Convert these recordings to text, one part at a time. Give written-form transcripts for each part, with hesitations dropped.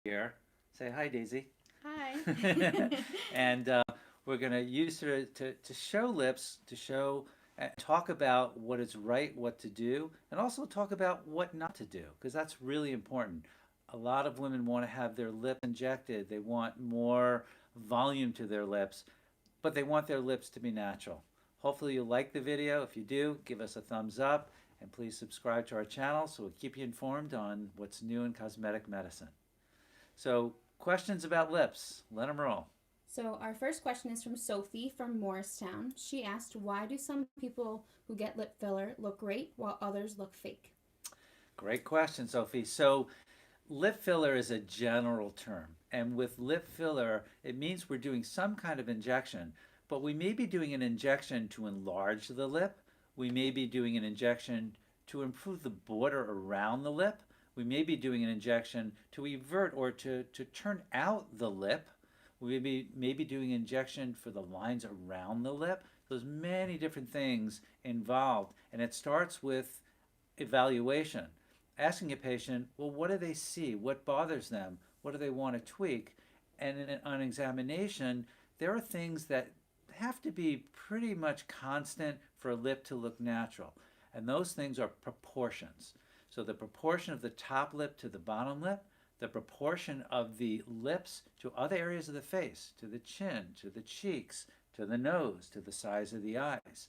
here. Say hi, Daisy. Hi. And we're going to use her to show lips, to show, talk about what is right, what to do, and also talk about what not to do, because that's really important. A lot of women want to have their lip injected, they want more volume to their lips, but they want their lips to be natural. Hopefully, you like the video. If you do, give us a thumbs up and please subscribe to our channel so we'll keep you informed on what's new in cosmetic medicine. So, questions about lips. Let them roll. So, our first question is from Sophie from Morristown. She asked, why do some people who get lip filler look great while others look fake? Great question, Sophie. So, lip filler is a general term. And with lip filler, it means we're doing some kind of injection, but we may be doing an injection to enlarge the lip. We may be doing an injection to improve the border around the lip. We may be doing an injection to evert or to turn out the lip. We may be doing injection for the lines around the lip. There's many different things involved, and it starts with evaluation, asking a patient, well, what do they see? What bothers them? What do they want to tweak? And on examination, there are things that have to be pretty much constant for a lip to look natural. And those things are proportions. So the proportion of the top lip to the bottom lip, the proportion of the lips to other areas of the face, to the chin, to the cheeks, to the nose, to the size of the eyes.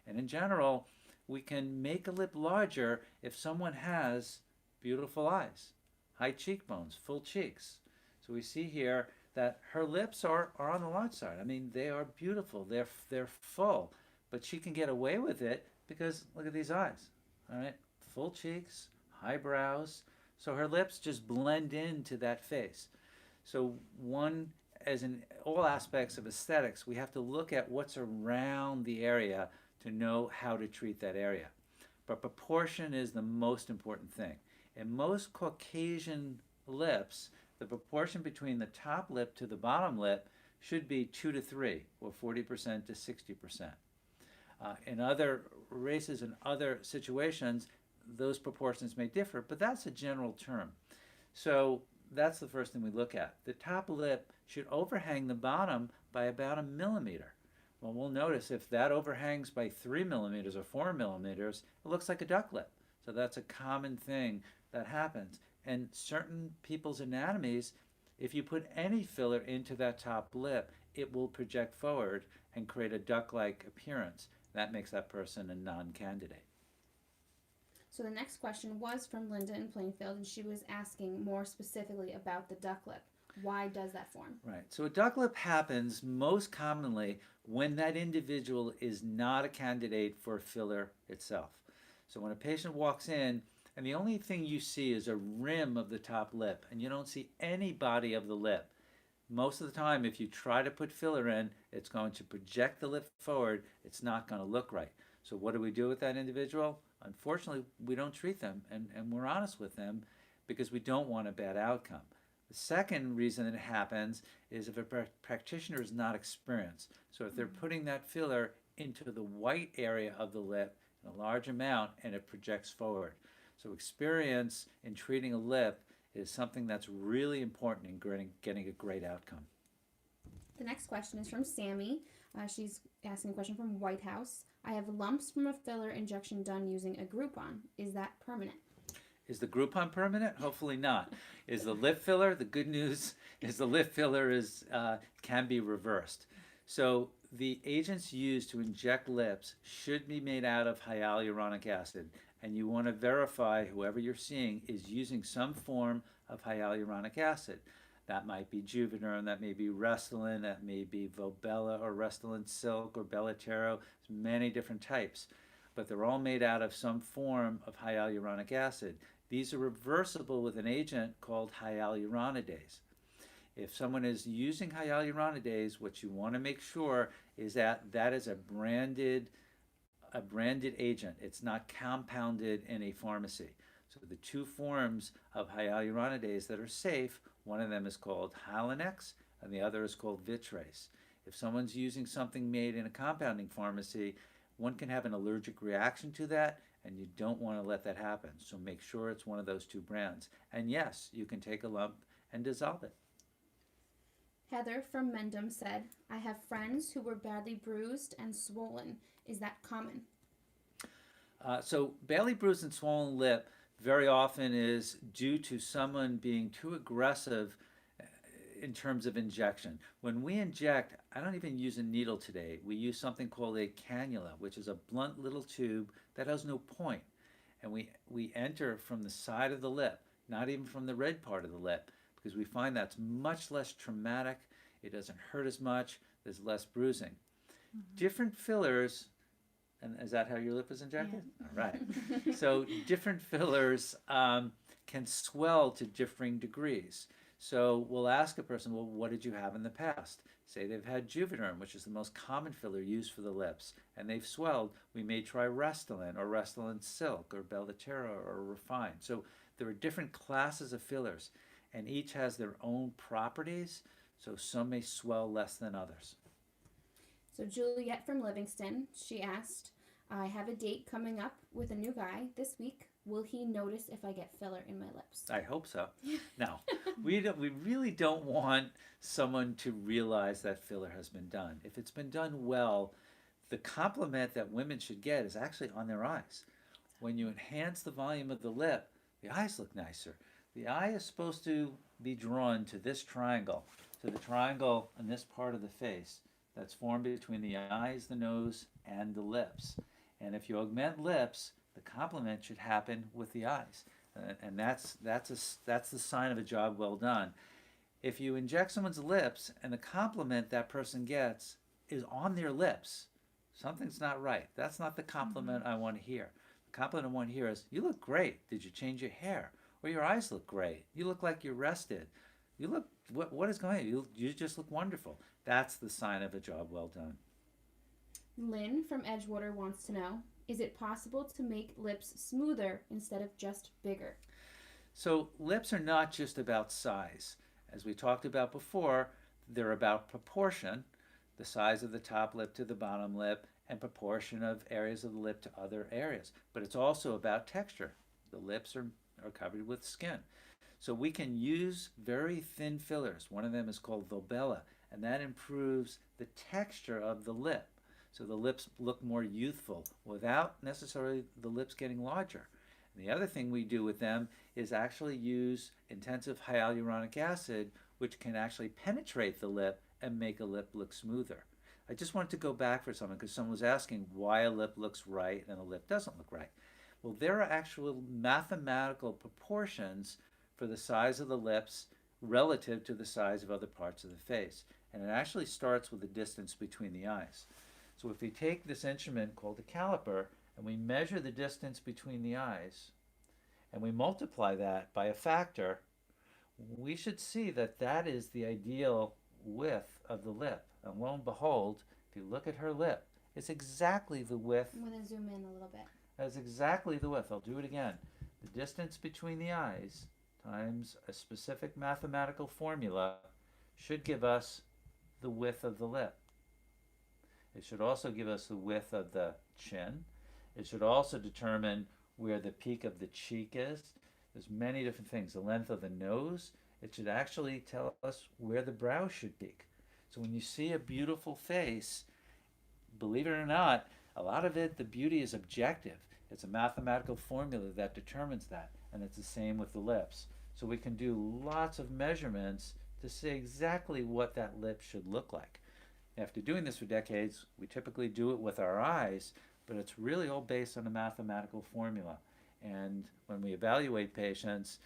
And in general, we can make a lip larger if someone has beautiful eyes, high cheekbones, full cheeks. So we see here that her lips are on the large side. I mean, they are beautiful. They're full, but she can get away with it because look at these eyes. All right, full cheeks, high brows. So her lips just blend into that face. So one, as in all aspects of aesthetics, we have to look at what's around the area to know how to treat that area. But proportion is the most important thing. In most Caucasian lips, the proportion between the top lip to the bottom lip should be 2 to 3, or 40% to 60%. In other races and other situations, those proportions may differ, but that's a general term. So that's the first thing we look at. The top lip should overhang the bottom by about a millimeter. Well, we'll notice if that overhangs by 3 millimeters or 4 millimeters, it looks like a duck lip. So that's a common thing that happens. And certain people's anatomies, if you put any filler into that top lip, it will project forward and create a duck-like appearance. That makes that person a non-candidate. So, the next question was from Linda in Plainfield, and she was asking more specifically about the duck lip. Why does that form? Right. So a duck lip happens most commonly when that individual is not a candidate for filler itself. So when a patient walks in and the only thing you see is a rim of the top lip and you don't see any body of the lip, most of the time if you try to put filler in, it's going to project the lip forward. It's not going to look right. So what do we do with that individual? Unfortunately, we don't treat them and we're honest with them because we don't want a bad outcome. The second reason it happens is if a practitioner is not experienced. So if they're putting that filler into the white area of the lip in a large amount and it projects forward. So experience in treating a lip is something that's really important in getting a great outcome. The next question is from Sammy. She's asking a question from White House. I have lumps from a filler injection done using a Groupon. Is that permanent? Is the Groupon permanent? Hopefully not. Is the lip filler? The good news is the lip filler can be reversed. So the agents used to inject lips should be made out of hyaluronic acid, and you want to verify whoever you're seeing is using some form of hyaluronic acid. That might be Juvederm, that may be Restylane, that may be Volbella or Restylane Silk or Bellatero. There's many different types, but they're all made out of some form of hyaluronic acid. These are reversible with an agent called hyaluronidase. If someone is using hyaluronidase, what you want to make sure is that that is a branded agent. It's not compounded in a pharmacy. So the two forms of hyaluronidase that are safe, one of them is called Hylenex and the other is called Vitrace. If someone's using something made in a compounding pharmacy, one can have an allergic reaction to that and you don't want to let that happen. So make sure it's one of those two brands. And yes, you can take a lump and dissolve it. Heather from Mendham said, I have friends who were badly bruised and swollen. Is that common? So badly bruised and swollen lip very often is due to someone being too aggressive in terms of injection. When we inject, I don't even use a needle today. We use something called a cannula, which is a blunt little tube that has no point. And we enter from the side of the lip, not even from the red part of the lip, because we find that's much less traumatic. It doesn't hurt as much. There's less bruising. Different fillers, and is that how your lip is injected? Yeah. All right. So different fillers can swell to differing degrees. So we'll ask a person, well, what did you have in the past? Say they've had Juvederm, which is the most common filler used for the lips, and they've swelled. We may try Restylane or Restylane Silk or Bellatera or Refine. So there are different classes of fillers, and each has their own properties. So some may swell less than others. So Juliet from Livingston, she asked, I have a date coming up with a new guy this week. Will he notice if I get filler in my lips? I hope so. Now, we really don't want someone to realize that filler has been done. If it's been done well, the compliment that women should get is actually on their eyes. When you enhance the volume of the lip, the eyes look nicer. The eye is supposed to be drawn to this triangle, to the triangle in this part of the face that's formed between the eyes, the nose, and the lips. And if you augment lips, the compliment should happen with the eyes, and that's the sign of a job well done. If you inject someone's lips and the compliment that person gets is on their lips, something's not right. That's not the compliment I want to hear. The compliment I want to hear is, "You look great. Did you change your hair? Or your eyes look great. You look like you're rested. You look what is going on? You just look wonderful." That's the sign of a job well done. Lynn from Edgewater wants to know, is it possible to make lips smoother instead of just bigger? So lips are not just about size. As we talked about before, they're about proportion, the size of the top lip to the bottom lip, and proportion of areas of the lip to other areas. But it's also about texture. The lips are covered with skin. So we can use very thin fillers. One of them is called Volbella, and that improves the texture of the lip. So the lips look more youthful without necessarily the lips getting larger. And the other thing we do with them is actually use intensive hyaluronic acid, which can actually penetrate the lip and make a lip look smoother. I just wanted to go back for something because someone was asking why a lip looks right and a lip doesn't look right. Well, there are actual mathematical proportions for the size of the lips relative to the size of other parts of the face. And it actually starts with the distance between the eyes. So if we take this instrument called a caliper and we measure the distance between the eyes and we multiply that by a factor, we should see that that is the ideal width of the lip. And lo and behold, if you look at her lip, it's exactly the width. I'm going to zoom in a little bit. That's exactly the width. I'll do it again. The distance between the eyes times a specific mathematical formula should give us the width of the lip. It should also give us the width of the chin. It should also determine where the peak of the cheek is. There's many different things. The length of the nose. It should actually tell us where the brow should peak. So when you see a beautiful face, believe it or not, a lot of it, the beauty is objective. It's a mathematical formula that determines that. And it's the same with the lips. So we can do lots of measurements to say exactly what that lip should look like. After doing this for decades, we typically do it with our eyes, but it's really all based on a mathematical formula. And when we evaluate patients,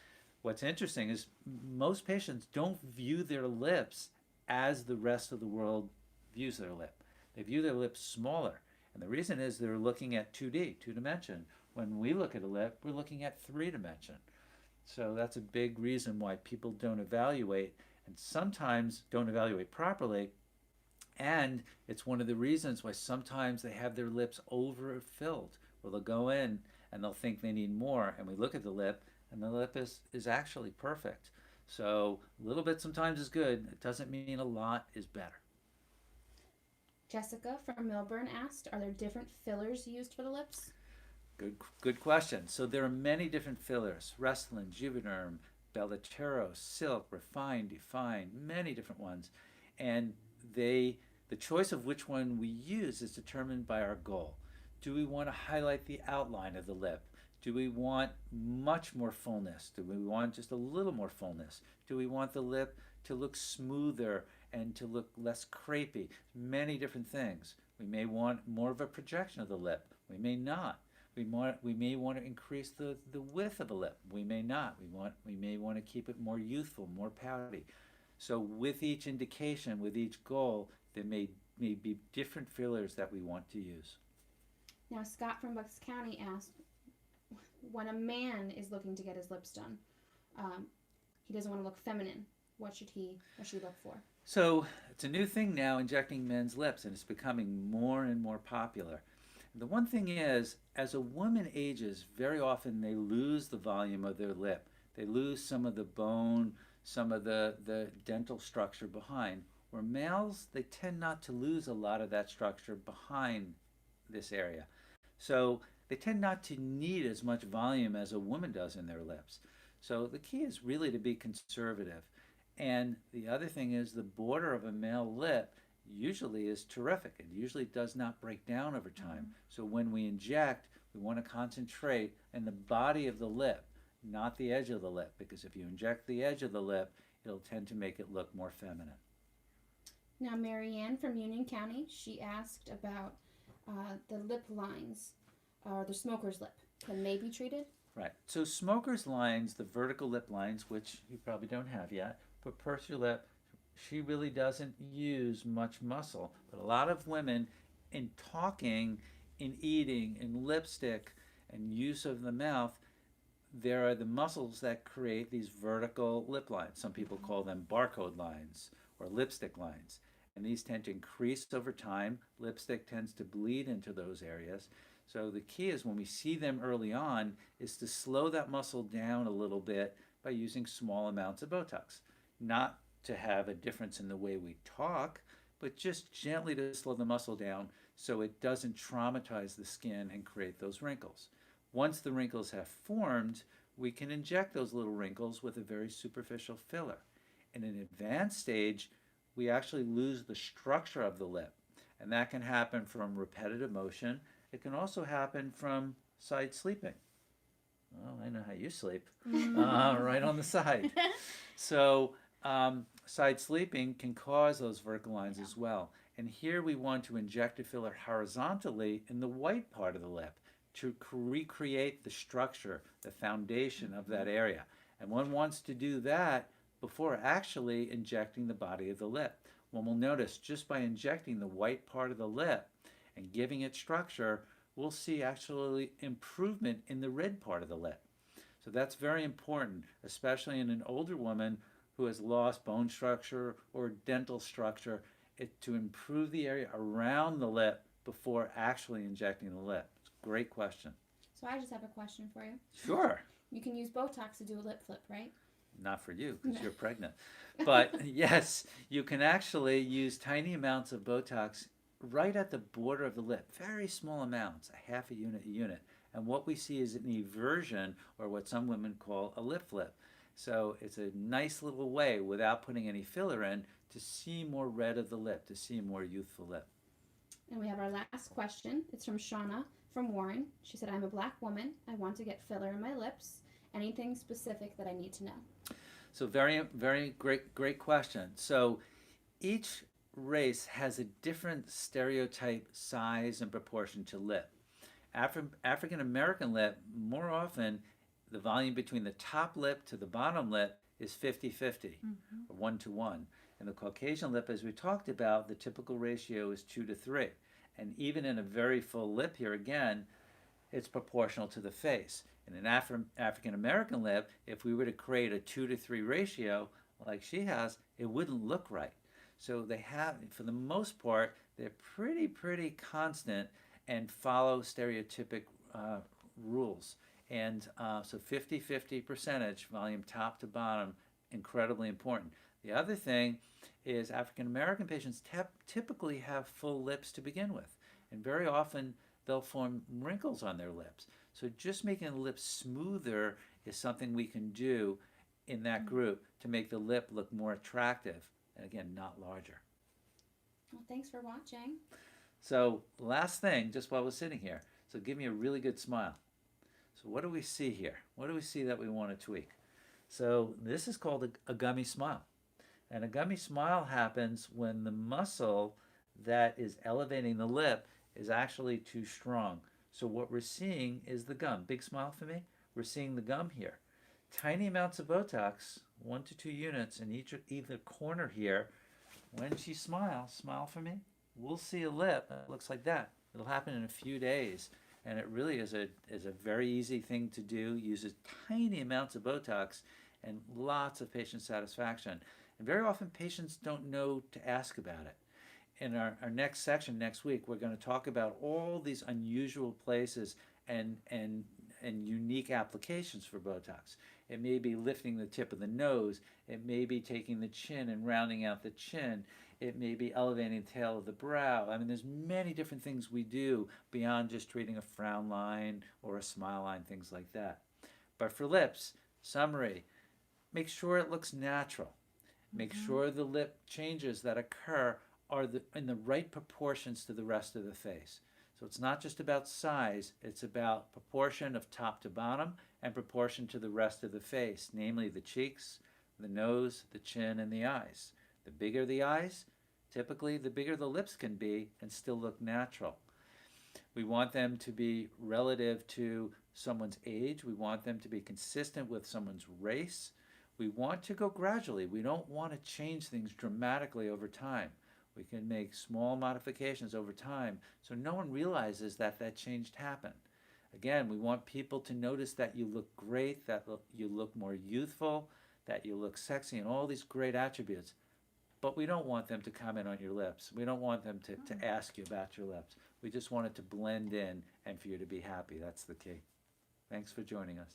what's interesting is most patients don't view their lips as the rest of the world views their lip. They view their lips smaller. And the reason is they're looking at 2D, two-dimension. When we look at a lip, we're looking at three-dimension. So that's a big reason why people don't evaluate, and sometimes don't evaluate properly. And it's one of the reasons why sometimes they have their lips overfilled, where they'll go in and they'll think they need more, and we look at the lip, and the lip is actually perfect. So a little bit sometimes is good. It doesn't mean a lot is better. Jessica from Melbourne asked, are there different fillers used for the lips? Good question. So there are many different fillers: Restylane, Juvederm, Bellatero, silk, refined, defined, many different ones. And they, the choice of which one we use is determined by our goal. Do we want to highlight the outline of the lip? Do we want much more fullness? Do we want just a little more fullness? Do we want the lip to look smoother and to look less crepey? Many different things. We may want more of a projection of the lip. We may not. We may want to increase the width of a lip. We may not. We may want to keep it more youthful, more pouty. So with each indication, with each goal, there may be different fillers that we want to use. Now, Scott from Bucks County asked, when a man is looking to get his lips done, he doesn't want to look feminine. What should he look for? So it's a new thing now, injecting men's lips, and it's becoming more and more popular. The one thing is, as a woman ages, very often they lose the volume of their lip. They lose some of the bone, some of the dental structure behind. Where males, they tend not to lose a lot of that structure behind this area. So they tend not to need as much volume as a woman does in their lips. So the key is really to be conservative. And the other thing is the border of a male lip usually is terrific. It usually does not break down over time. So when we inject, we want to concentrate in the body of the lip, not the edge of the lip, because if you inject the edge of the lip, it'll tend to make it look more feminine. Now, Marianne from Union County, she asked about the lip lines, or the smoker's lip. Can they be treated? Right. So smoker's lines, the vertical lip lines, which you probably don't have yet, but purse your lip, she really doesn't use much muscle. But a lot of women, in talking, in eating, in lipstick, and use of the mouth, there are the muscles that create these vertical lip lines. Some people call them barcode lines or lipstick lines. And these tend to increase over time. Lipstick tends to bleed into those areas. So the key is when we see them early on is to slow that muscle down a little bit by using small amounts of Botox. Not to have a difference in the way we talk, but just gently to slow the muscle down so it doesn't traumatize the skin and create those wrinkles. Once the wrinkles have formed, we can inject those little wrinkles with a very superficial filler. In an advanced stage, we actually lose the structure of the lip, and that can happen from repetitive motion. It can also happen from side sleeping. Well, I know how you sleep, right on the side. So side sleeping can cause those vertical lines as well. And here we want to inject a filler horizontally in the white part of the lip to recreate the structure, the foundation of that area. And one wants to do that before actually injecting the body of the lip. One will notice just by injecting the white part of the lip and giving it structure, we'll see actually improvement in the red part of the lip. So that's very important, especially in an older woman who has lost bone structure or dental structure, to improve the area around the lip before actually injecting the lip. It's a great question. So I just have a question for you. Sure. You can use Botox to do a lip flip, right? Not for you, because you're pregnant. But yes, you can actually use tiny amounts of Botox right at the border of the lip, very small amounts, a half a unit. And what we see is an eversion, or what some women call a lip flip. So it's a nice little way, without putting any filler in, to see more red of the lip, to see a more youthful lip. And we have our last question. It's from Shauna from Warren. She said, I'm a black woman. I want to get filler in my lips. Anything specific that I need to know? So very, very great question. So each race has a different stereotype size and proportion to lip. African American lip, more often, the volume between the top lip to the bottom lip is 50-50, or 1-to-1. And the Caucasian lip, as we talked about, the typical ratio is 2-to-3. And even in a very full lip here again, it's proportional to the face. In an African American lip, if we were to create a 2-to-3 ratio, like she has, it wouldn't look right. So they have, for the most part, they're pretty constant and follow stereotypic rules. And so 50-50 percentage, volume top to bottom, incredibly important. The other thing is African American patients typically have full lips to begin with. And very often they'll form wrinkles on their lips. So just making the lips smoother is something we can do in that group to make the lip look more attractive and again, not larger. Well, thanks for watching. So last thing, just while we're sitting here, so give me a really good smile. So what do we see here? What do we see that we want to tweak? So this is called a gummy smile. And a gummy smile happens when the muscle that is elevating the lip is actually too strong. So what we're seeing is the gum. Big smile for me. We're seeing the gum here. Tiny amounts of Botox, 1 to 2 units in either corner here. When she smiles, smile for me, we'll see a lip that looks like that. It'll happen in a few days. And it really is a very easy thing to do. Uses tiny amounts of Botox and lots of patient satisfaction. And very often patients don't know to ask about it. In our next section next week, we're going to talk about all these unusual places and unique applications for Botox. It may be lifting the tip of the nose. It may be taking the chin and rounding out the chin. It may be elevating the tail of the brow. I mean, there's many different things we do beyond just treating a frown line or a smile line, things like that. But for lips, summary, make sure it looks natural. Make sure the lip changes that occur are in the right proportions to the rest of the face. So it's not just about size, it's about proportion of top to bottom and proportion to the rest of the face, namely the cheeks, the nose, the chin, and the eyes. The bigger the eyes, typically the bigger the lips can be and still look natural. We want them to be relative to someone's age. We want them to be consistent with someone's race. We want to go gradually. We don't want to change things dramatically over time. We can make small modifications over time so no one realizes that that change happened. Again, we want people to notice that you look great, that you look more youthful, that you look sexy, and all these great attributes. But we don't want them to comment on your lips. We don't want them to ask you about your lips. We just want it to blend in and for you to be happy. That's the key. Thanks for joining us.